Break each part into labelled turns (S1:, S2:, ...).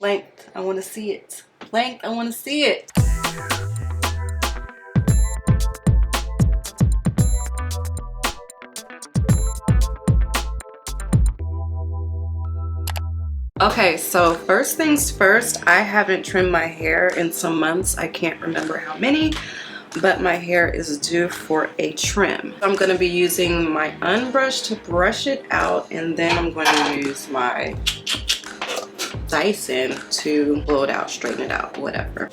S1: Length, I want to see it. Length, I want to see it. Okay, so first things first, I haven't trimmed my hair in some months. I can't remember how many, but my hair is due for a trim. I'm going to be using my unbrushed to brush it out, and then I'm going to use my Dyson to blow it out, straighten it out, whatever.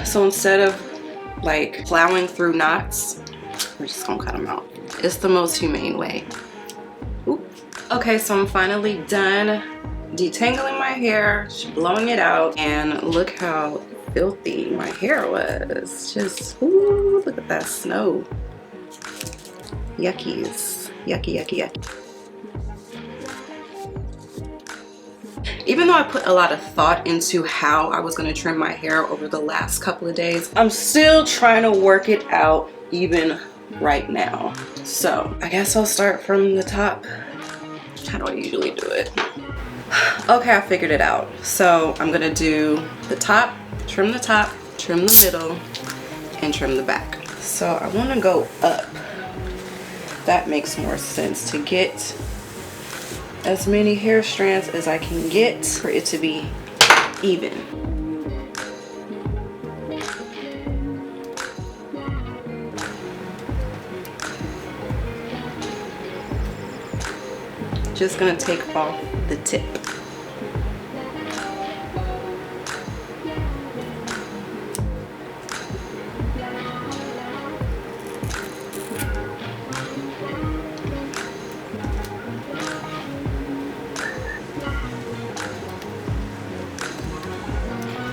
S1: So instead of like plowing through knots, we're just gonna cut them out. It's the most humane way. Oop. Okay, so I'm finally done detangling my hair, blowing it out, and look how filthy my hair was. Just, ooh, look at that snow. Yuckies. Yucky, yucky, yucky. Even though I put a lot of thought into how I was going to trim my hair over the last couple of days, I'm still trying to work it out even right now. So I guess I'll start from the top. How do I usually do it? Okay, I figured it out. So I'm going to do the top, trim the middle, and trim the back. So I want to go up. That makes more sense, to get as many hair strands as I can get for it to be even. Just gonna take off the tip.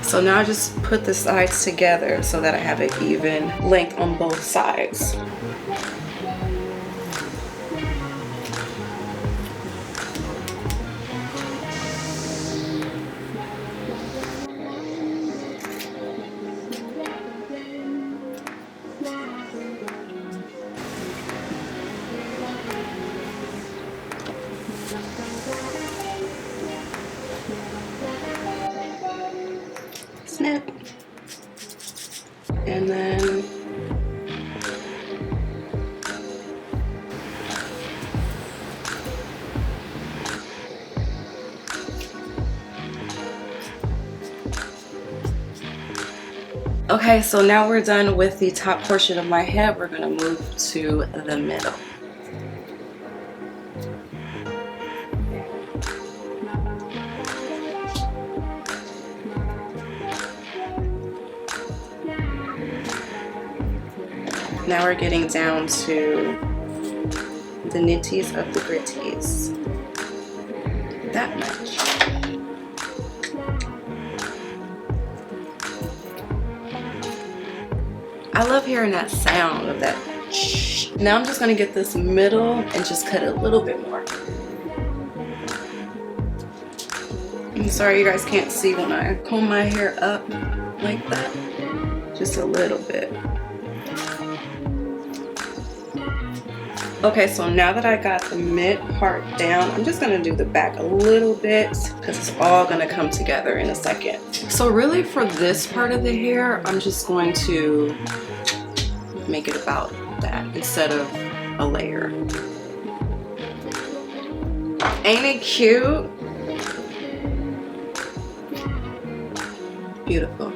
S1: So now I just put the sides together so that I have an even length on both sides. Snip. And then okay, so now we're done with the top portion of my head. We're gonna move to the middle. Now we're getting down to the nitties of the gritties. That much. I love hearing that sound of that. Now I'm just gonna get this middle and just cut it a little bit more. I'm sorry you guys can't see when I comb my hair up like that. Just a little bit. Okay, so now that I got the mid part down, I'm just gonna do the back a little bit because it's all gonna come together in a second. So really for this part of the hair, I'm just going to make it about that instead of a layer. Ain't it cute? Beautiful.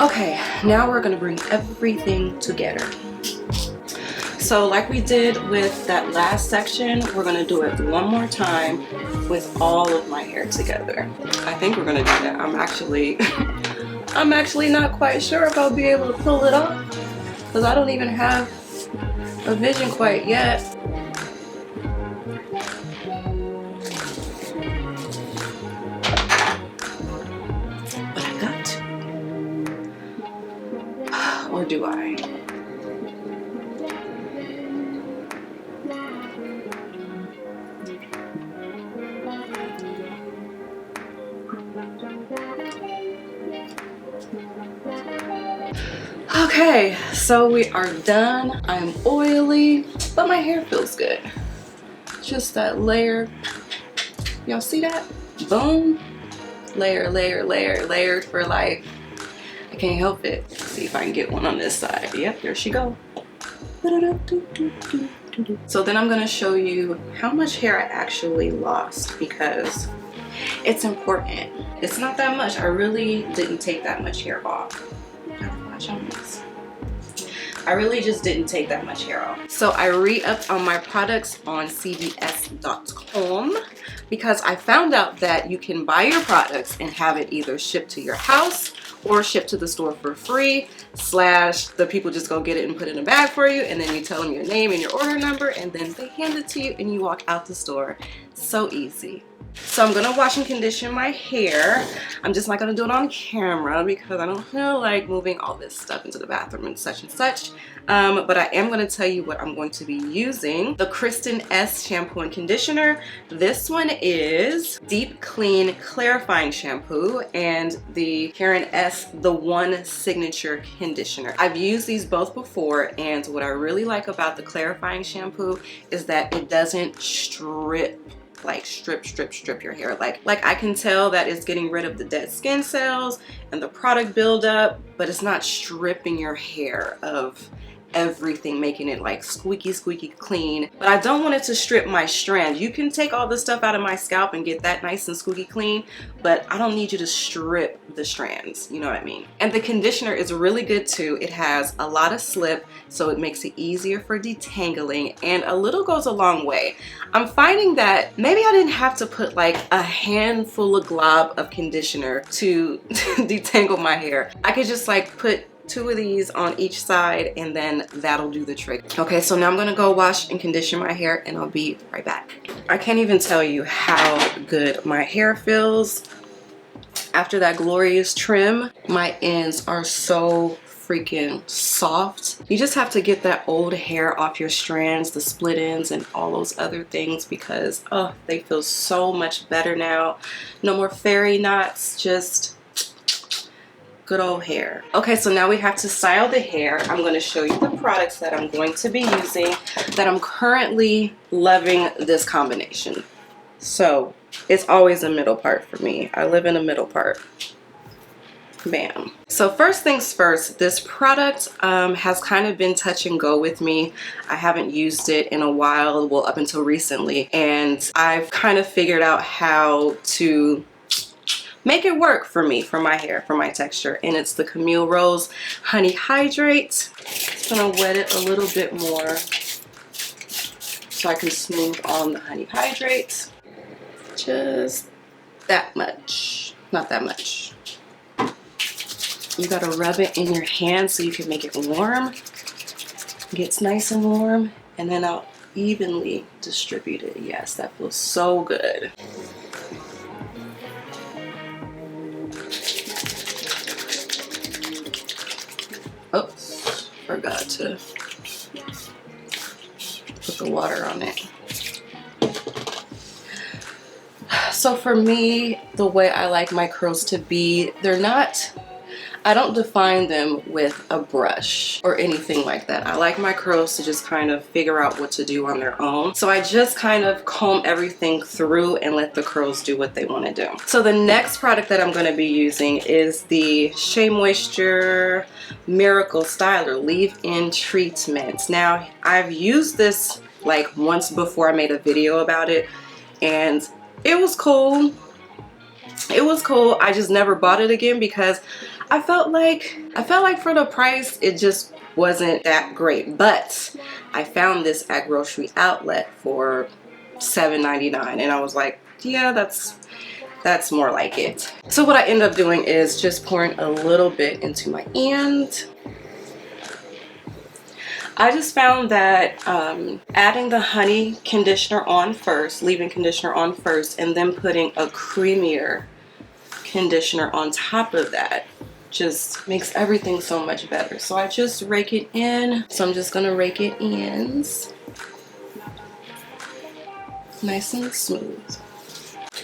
S1: Okay, now we're gonna bring everything together. So like we did with that last section, we're gonna do it one more time with all of my hair together. I think we're gonna do that. I'm actually not quite sure if I'll be able to pull it off because I don't even have a vision quite yet. But I got to. Or do I? Okay, so we are done. I'm oily, but my hair feels good. Just that layer. Y'all see that? Boom. Layer, layer, layer, layered for life. I can't help it. Let's see if I can get one on this side. Yep, there she go. So then I'm gonna show you how much hair I actually lost, because it's important. It's not that much. I really didn't take that much hair off. I really just didn't take that much hair off. So I re-upped on my products on cvs.com because I found out that you can buy your products and have it either shipped to your house or shipped to the store for free, slash the people just go get it and put it in a bag for you, and then you tell them your name and your order number, and then they hand it to you and you walk out the store. So easy. So I'm gonna wash and condition my hair. I'm just not gonna do it on camera because I don't feel like moving all this stuff into the bathroom and such. But I am gonna tell you what I'm going to be using. The Kristen S shampoo and conditioner. This one is Deep Clean Clarifying Shampoo, and the Karen S The One Signature Conditioner. I've used these both before, and what I really like about the clarifying shampoo is that it doesn't strip your hair. Like I can tell that it's getting rid of the dead skin cells and the product buildup, but it's not stripping your hair of everything, making it like squeaky clean. But I don't want it to strip my strand. You can take all the stuff out of my scalp and get that nice and squeaky clean, but I don't need you to strip the strands, you know what I mean? And the conditioner is really good too. It has a lot of slip, so it makes it easier for detangling, and a little goes a long way. I'm finding that maybe I didn't have to put like a handful of glob of conditioner to detangle my hair. I could just like put 2 of these on each side, and then that'll do the trick. Okay, so now I'm gonna go wash and condition my hair, and I'll be right back. I can't even tell you how good my hair feels after that glorious trim. My ends are so freaking soft. You just have to get that old hair off your strands, the split ends and all those other things, because oh, they feel so much better now. No more fairy knots, just good old hair. Okay, so now we have to style the hair. I'm going to show you the products that I'm going to be using, that I'm currently loving this combination. So it's always a middle part for me. I live in a middle part. Bam. So first things first, this product has kind of been touch and go with me. I haven't used it in a while, well, up until recently, and I've kind of figured out how to make it work for me, for my hair, for my texture. And it's the Camille Rose Honey Hydrate. Just gonna wet it a little bit more so I can smooth on the Honey Hydrate. Just that much, not that much. You gotta rub it in your hand so you can make it warm. It gets nice and warm, and then I'll evenly distribute it. Yes, that feels so good. Oops, forgot to put the water on it. So for me, the way I like my curls to be, they're not, I don't define them with a brush or anything like that. I like my curls to just kind of figure out what to do on their own. So I just kind of comb everything through and let the curls do what they want to do. So the next product that I'm going to be using is the Shea Moisture Miracle Styler Leave-In Treatment. Now, I've used this like once before. I made a video about it, and it was cool. It was cool. I just never bought it again because I felt like for the price it just wasn't that great. But I found this at Grocery Outlet for $7.99, and I was like, yeah, that's more like it. So what I end up doing is just pouring a little bit into my end. I just found that adding the honey conditioner on first, leave-in conditioner on first, and then putting a creamier conditioner on top of that just makes everything so much better. So I just rake it in. So I'm just gonna rake it in nice and smooth.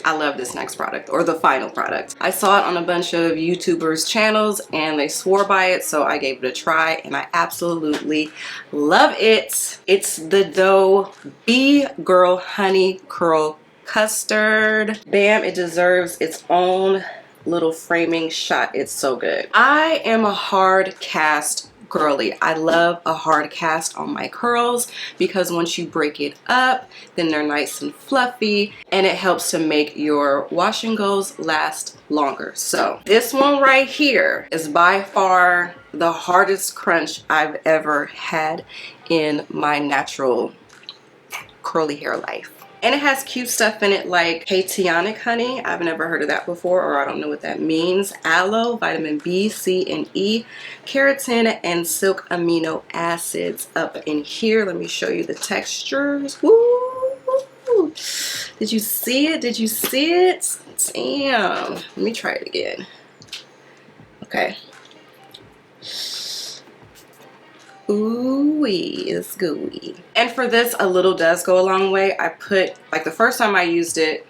S1: I love this next product, or the final product. I saw it on a bunch of YouTubers channels and they swore by it, so I gave it a try and I absolutely love it. It's the Doe Bee Girl Honey Curl Custard. Bam, it deserves its own little framing shot. It's so good. I am a hard cast girly. I love a hard cast on my curls because once you break it up, then they're nice and fluffy and it helps to make your wash and goes last longer. So this one right here is by far the hardest crunch I've ever had in my natural curly hair life. And it has cute stuff in it like Cationic honey. I've never heard of that before, or I don't know what that means. Aloe, vitamin B, C, and E, keratin, and silk amino acids up in here. Let me show you the textures. Woo! Did you see it? Did you see it? Damn. Let me try it again. Okay. Ooh-wee, it's gooey. And for this, a little does go a long way. I put, like the first time I used it,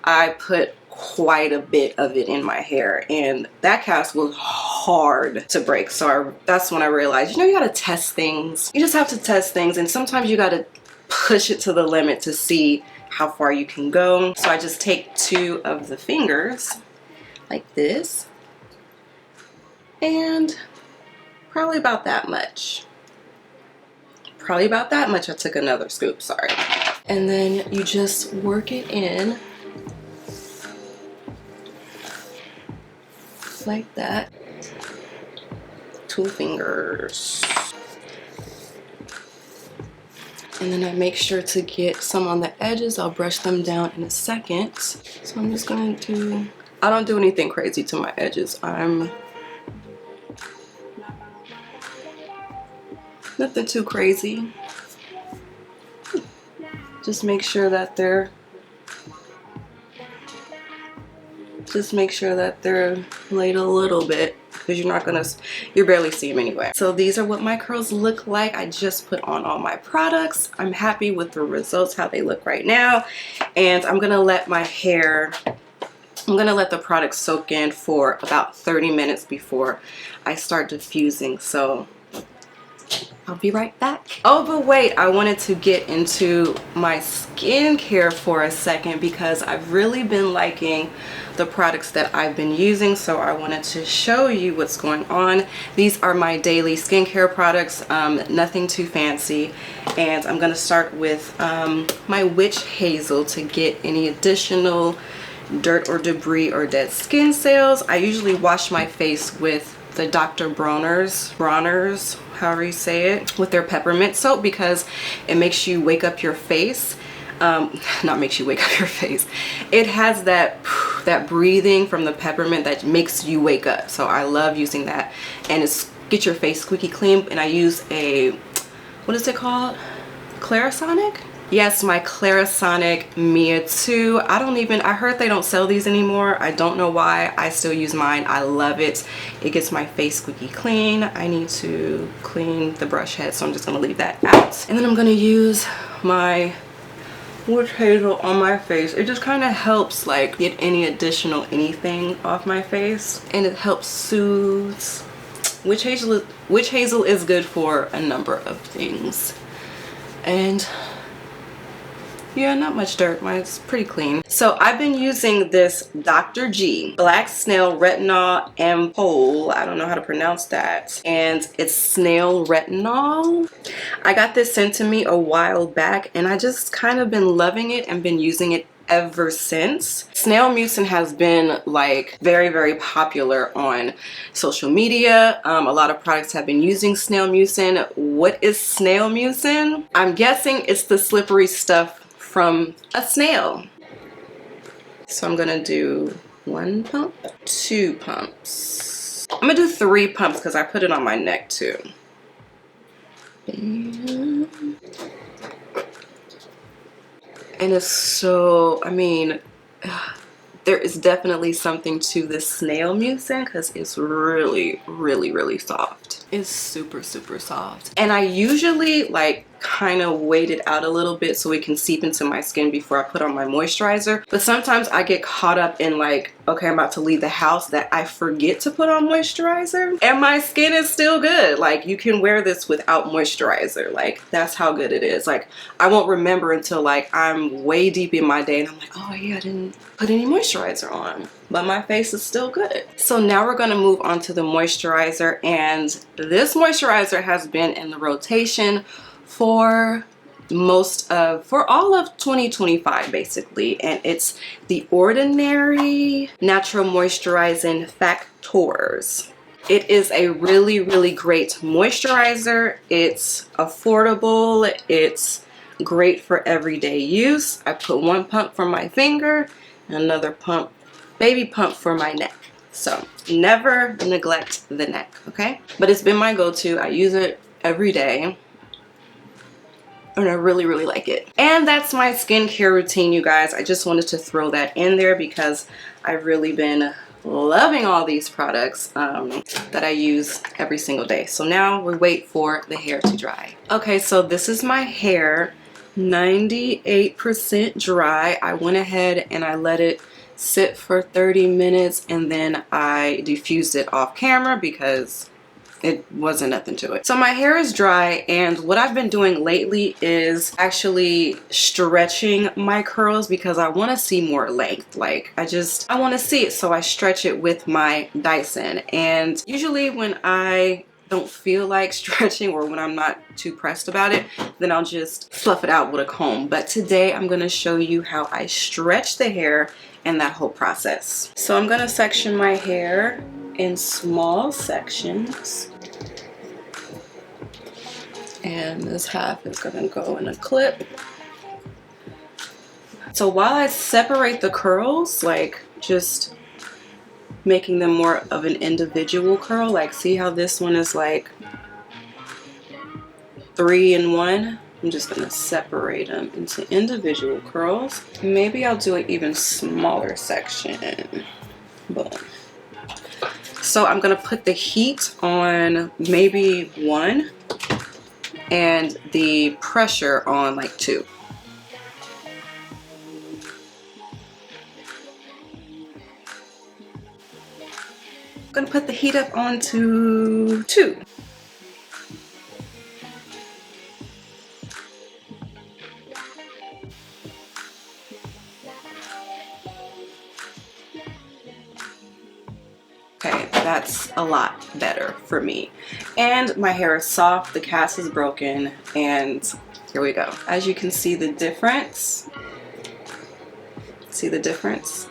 S1: I put quite a bit of it in my hair and that cast was hard to break. So that's when I realized, you know, you gotta test things. You just have to test things and sometimes you gotta push it to the limit to see how far you can go. So I just take 2 of the fingers like this and probably about that much. Probably about that much. I took another scoop, sorry. And then you just work it in like that. 2 fingers. And then I make sure to get some on the edges. I'll brush them down in a second. So I'm just gonna do, I don't do anything crazy to my edges. Nothing too crazy. Just make sure that they're laid a little bit because you're barely see them anyway. So these are what my curls look like. I just put on all my products. I'm happy with the results, how they look right now. And I'm gonna let the product soak in for about 30 minutes before I start diffusing. So I'll be right back. Oh, but wait, I wanted to get into my skincare for a second because I've really been liking the products that I've been using, so I wanted to show you what's going on. These are my daily skincare products, nothing too fancy, and I'm gonna start with my Witch Hazel to get any additional dirt or debris or dead skin cells. I usually wash my face with the Dr. Bronner's, however you say it, with their peppermint soap because it makes you wake up your face. Not makes you wake up your face. It has that breathing from the peppermint that makes you wake up. So I love using that, and it's get your face squeaky clean. And I use a, what is it called? Clarisonic? Yes, my Clarisonic Mia 2. I heard they don't sell these anymore. I don't know why. I still use mine. I love it. It gets my face squeaky clean. I need to clean the brush head, so I'm just gonna leave that out. And then I'm gonna use my Witch Hazel on my face. It just kind of helps like get any additional anything off my face, and it helps soothe. Witch Hazel is good for a number of things. And yeah, not much dirt. Mine's pretty clean. So I've been using this Dr. G Black Snail Retinol Ampoule. I don't know how to pronounce that. And it's snail retinol. I got this sent to me a while back and I just kind of been loving it and been using it ever since. Snail mucin has been like very, very popular on social media. A lot of products have been using snail mucin. What is snail mucin? I'm guessing it's the slippery stuff from a snail. So I'm gonna do 1 pump, 2 pumps. I'm gonna do 3 pumps because I put it on my neck too. And it's so, I mean, there is definitely something to this snail mucin because it's really, really, really soft. is super, super soft. And I usually like kind of wait it out a little bit so it can seep into my skin before I put on my moisturizer. But sometimes I get caught up in like, okay, I'm about to leave the house, that I forget to put on moisturizer and my skin is still good. Like, you can wear this without moisturizer. Like, that's how good it is. Like, I won't remember until like I'm way deep in my day and I'm like, oh yeah, I didn't put any moisturizer on, but my face is still good. So now we're going to move on to the moisturizer, and this moisturizer has been in the rotation for all of 2025 basically, and it's the Ordinary Natural Moisturizing Factors. It is a really, really great moisturizer. It's affordable, it's great for everyday use. I put one pump for my finger and another pump, baby pump, for my neck. So never neglect the neck, okay? But it's been my go-to. I use it every day and I really, really like it. And that's my skincare routine, you guys. I just wanted to throw that in there because I've really been loving all these products that I use every single day. So now we wait for the hair to dry. Okay, so this is my hair, 98% dry. I went ahead and I let it sit for 30 minutes and then I diffused it off camera because it wasn't nothing to it. So my hair is dry, and what I've been doing lately is actually stretching my curls because I want to see more length. Like, I want to see it, so I stretch it with my Dyson. And usually when I don't feel like stretching or when I'm not too pressed about it, then I'll just fluff it out with a comb. But today I'm going to show you how I stretch the hair and that whole process. So I'm going to section my hair in small sections, and this half is going to go in a clip. So while I separate the curls, like just making them more of an individual curl, like see how this one is like 3 in 1, I'm just going to separate them into individual curls. Maybe I'll do an even smaller section. Boom. So I'm going to put the heat on maybe 1 and the pressure on like 2. I'm going to put the heat up onto 2. Okay, that's a lot better for me. And my hair is soft, the cast is broken, and here we go. As you can see the difference. See the difference?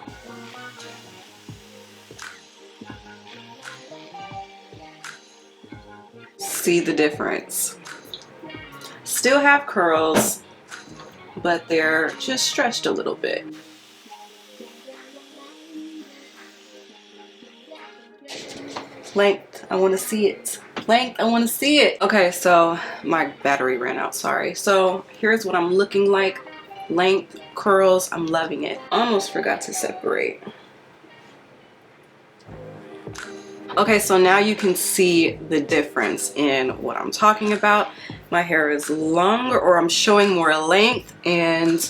S1: See the difference? Still have curls, but they're just stretched a little bit. Length, I want to see it. Length, I want to see it. Okay, so my battery ran out, sorry. So here's what I'm looking like. Length, curls, I'm loving it. Almost forgot to separate. Okay, so now you can see the difference in what I'm talking about. My hair is longer, or I'm showing more length, and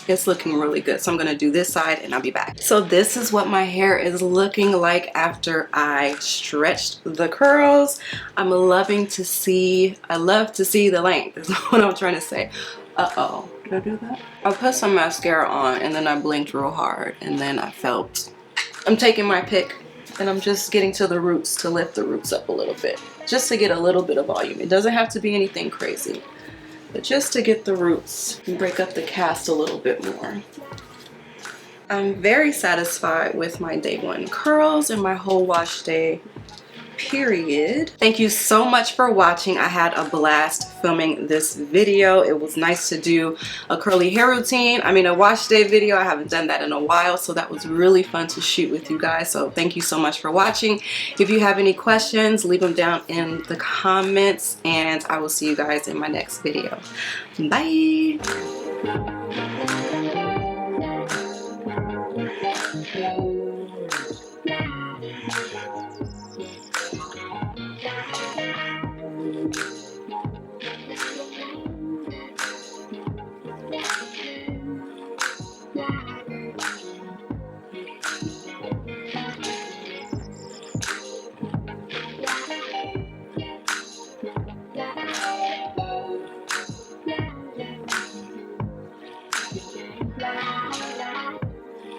S1: it's looking really good. So I'm going to do this side and I'll be back. So this is what my hair is looking like after I stretched the curls. I'm loving to see, I love to see the length is what I'm trying to say. Uh-oh, did I do that? I put some mascara on and then I blinked real hard, and then I felt, I'm taking my pick and I'm just getting to the roots to lift the roots up a little bit, just to get a little bit of volume. It doesn't have to be anything crazy, but just to get the roots and break up the cast a little bit more. I'm very satisfied with my day 1 curls and my whole wash day period. Thank you so much for watching. I had a blast filming this video. It was nice to do a curly hair routine. I mean, a wash day video. I haven't done that in a while, so that was really fun to shoot with you guys. So thank you so much for watching. If you have any questions, leave them down in the comments, and I will see you guys in my next video. Bye.